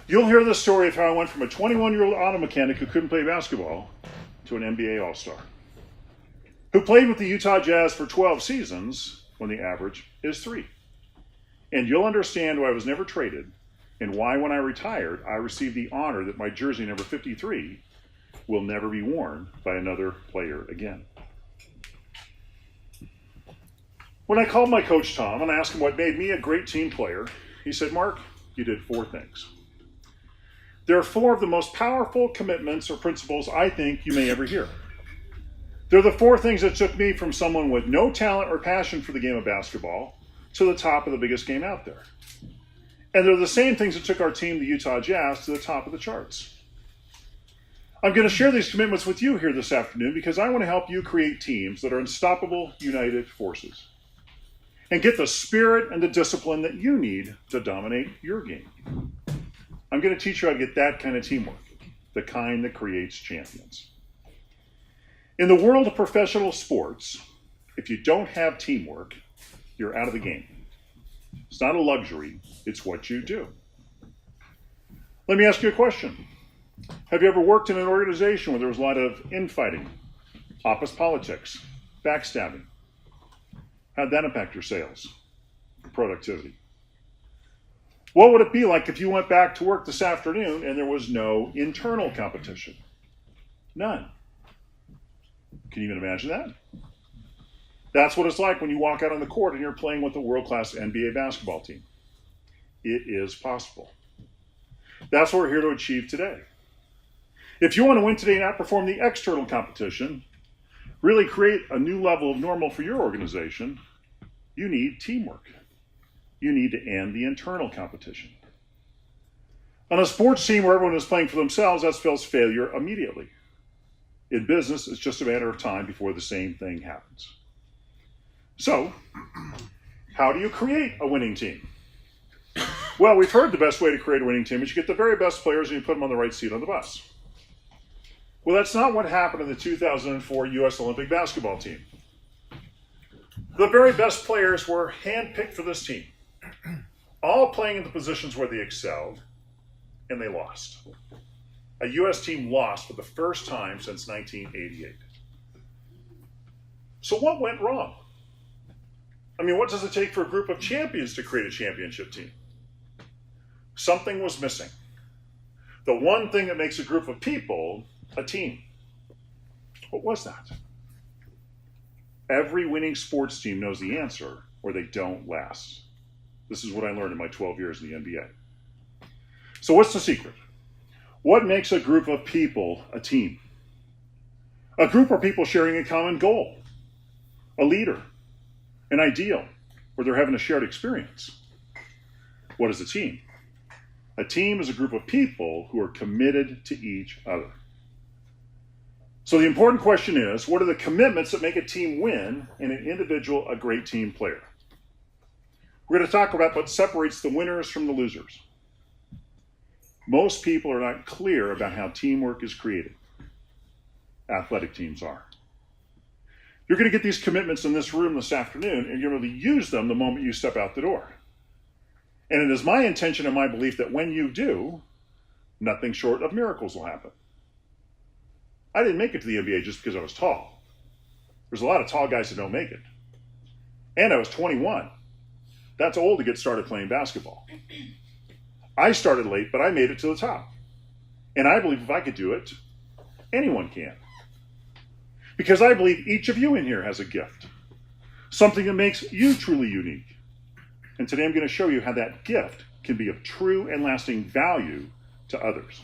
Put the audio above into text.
You'll hear the story of how I went from a 21-year-old auto mechanic who couldn't play basketball to an NBA All-Star, who played with the Utah Jazz for 12 seasons when the average is 3. And you'll understand why I was never traded and why when I retired, I received the honor that my jersey number 53 will never be worn by another player again. When I called my coach Tom and I asked him what made me a great team player, he said, "Mark, you did 4 things. There are 4 of the most powerful commitments or principles I think you may ever hear. They're the 4 things that took me from someone with no talent or passion for the game of basketball to the top of the biggest game out there. And they're the same things that took our team, the Utah Jazz, to the top of the charts. I'm going to share these commitments with you here this afternoon because I want to help you create teams that are unstoppable, united forces and get the spirit and the discipline that you need to dominate your game. I'm going to teach you how to get that kind of teamwork, the kind that creates champions. In the world of professional sports, if you don't have teamwork, you're out of the game. It's not a luxury, it's what you do. Let me ask you a question. Have you ever worked in an organization where there was a lot of infighting, office politics, backstabbing? How'd that impact your sales, productivity? What would it be like if you went back to work this afternoon and there was no internal competition? None. Can you even imagine that? That's what it's like when you walk out on the court and you're playing with a world-class NBA basketball team. It is possible. That's what we're here to achieve today. If you want to win today and outperform the external competition, really create a new level of normal for your organization, you need teamwork. You need to end the internal competition. On a sports team where everyone is playing for themselves, that spells failure immediately. In business, it's just a matter of time before the same thing happens. So, how do you create a winning team? Well, we've heard the best way to create a winning team is you get the very best players and you put them on the right seat on the bus. Well, that's not what happened in the 2004 U.S. Olympic basketball team. The very best players were handpicked for this team, all playing in the positions where they excelled, and they lost. A U.S. team lost for the first time since 1988. So what went wrong? I mean, what does it take for a group of champions to create a championship team? Something was missing. The one thing that makes a group of people a team. What was that? Every winning sports team knows the answer, or they don't last. This is what I learned in my 12 years in the NBA. So what's the secret? What makes a group of people a team? A group are people sharing a common goal, a leader, an ideal, or they're having a shared experience. What is a team? A team is a group of people who are committed to each other. So the important question is, what are the commitments that make a team win and an individual a great team player? We're going to talk about what separates the winners from the losers. Most people are not clear about how teamwork is created. Athletic teams are. You're going to get these commitments in this room this afternoon, and you're going to use them the moment you step out the door. And it is my intention and my belief that when you do, nothing short of miracles will happen. I didn't make it to the NBA just because I was tall. There's a lot of tall guys that don't make it. And I was 21. That's old to get started playing basketball. I started late, but I made it to the top. And I believe if I could do it, anyone can. Because I believe each of you in here has a gift. Something that makes you truly unique. And today I'm going to show you how that gift can be of true and lasting value to others.